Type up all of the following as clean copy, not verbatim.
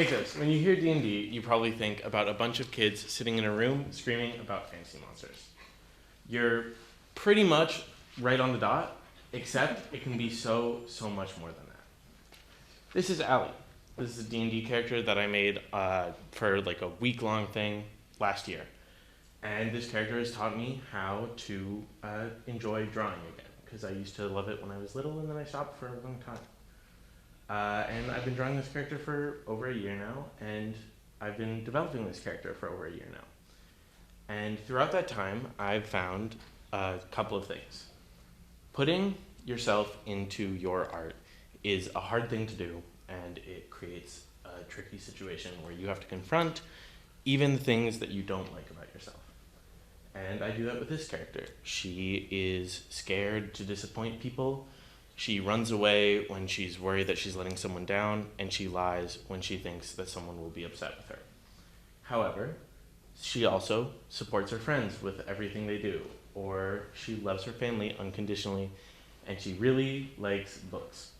take this. When you hear D&D, you probably think about a bunch of kids sitting in a room screaming about fantasy monsters. You're pretty much right on the dot, except it can be so much more than that. This is Allie. This is a D&D character that I made for like a week-long thing last year. And this character has taught me how to enjoy drawing again, because I used to love it when I was little, and then I stopped for a long time. And I've been drawing this character for over a year now, and I've been developing this character for over a year now. And throughout that time, I've found a couple of things. Putting yourself into your art is a hard thing to do, and it creates a tricky situation where you have to confront even the things that you don't like about yourself. And I do that with this character. She is scared to disappoint people. She runs away when she's worried that she's letting someone down, and she lies when she thinks that someone will be upset with her. However, she also supports her friends with everything they do, or she loves her family unconditionally, and she really likes books.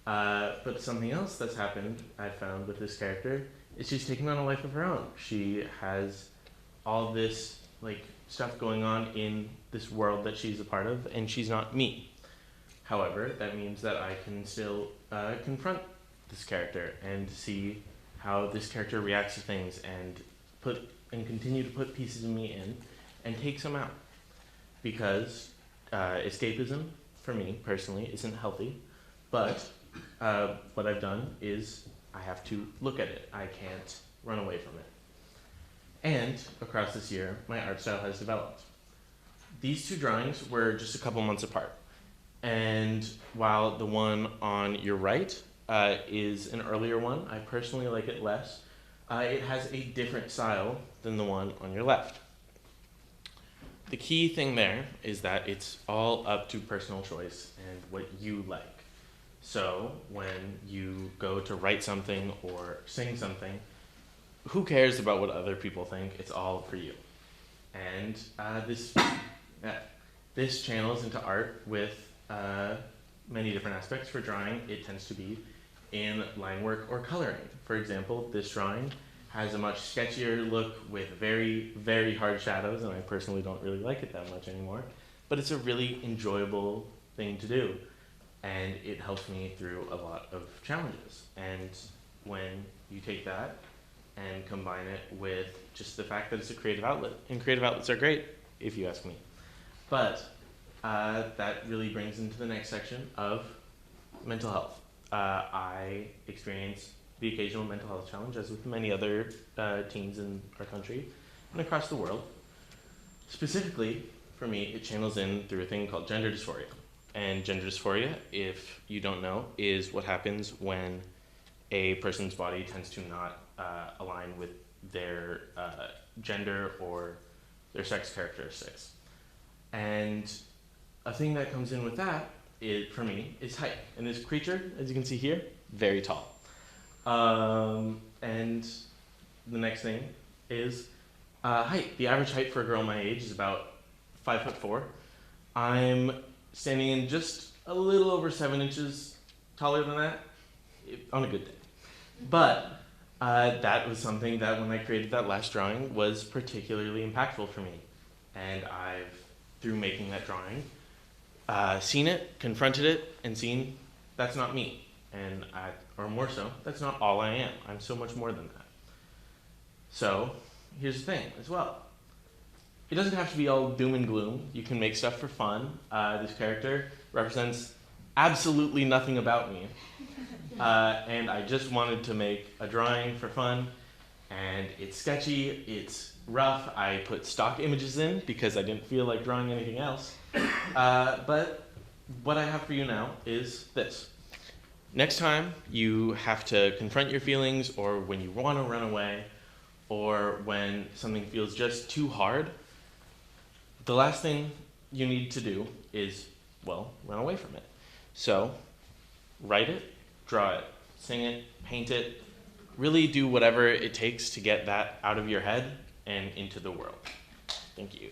But something else that's happened, I found, with this character is she's taken on a life of her own. She has all this stuff going on in this world that she's a part of, and she's not me. However, that means that I can still confront this character and see how this character reacts to things, and continue to put pieces of me in and take some out. Because escapism, for me personally, isn't healthy, but what I've done is I have to look at it. I can't run away from it. And across this year, my art style has developed. These two drawings were just a couple months apart. And while the one on your right is an earlier one, I personally like it less. It has a different style than the one on your left. The key thing there is that it's all up to personal choice and what you like. So when you go to write something or sing something, who cares about what other people think? It's all for you. And this channels into art with many different aspects. For drawing, it tends to be in line work or coloring. For example, this drawing has a much sketchier look with very, very hard shadows, and I personally don't really like it that much anymore. But it's a really enjoyable thing to do, and it helps me through a lot of challenges. And when you take that and combine it with just the fact that it's a creative outlet, and creative outlets are great, if you ask me. But that really brings into the next section of mental health. I experience the occasional mental health challenge, as with many other teens in our country and across the world. Specifically, for me, it channels in through a thing called gender dysphoria. And gender dysphoria, if you don't know, is what happens when a person's body tends to not align with their gender or their sex characteristics. And a thing that comes in with that, for me, is height. And this creature, as you can see here, very tall. And the next thing is height. The average height for a girl my age is about 5'4". I'm standing in just a little over 7 inches taller than that on a good day. But that was something that when I created that last drawing was particularly impactful for me. And I've, through making that drawing, seen it, confronted it, and seen that's not me. And or more so, that's not all I am. I'm so much more than that. So here's the thing as well. It doesn't have to be all doom and gloom. You can make stuff for fun. This character represents absolutely nothing about me. And I just wanted to make a drawing for fun. And it's sketchy, it's rough. I put stock images in because I didn't feel like drawing anything else. But what I have for you now is this. Next time you have to confront your feelings, or when you want to run away, or when something feels just too hard, the last thing you need to do is, well, run away from it. So write it, draw it, sing it, paint it, really do whatever it takes to get that out of your head and into the world. Thank you.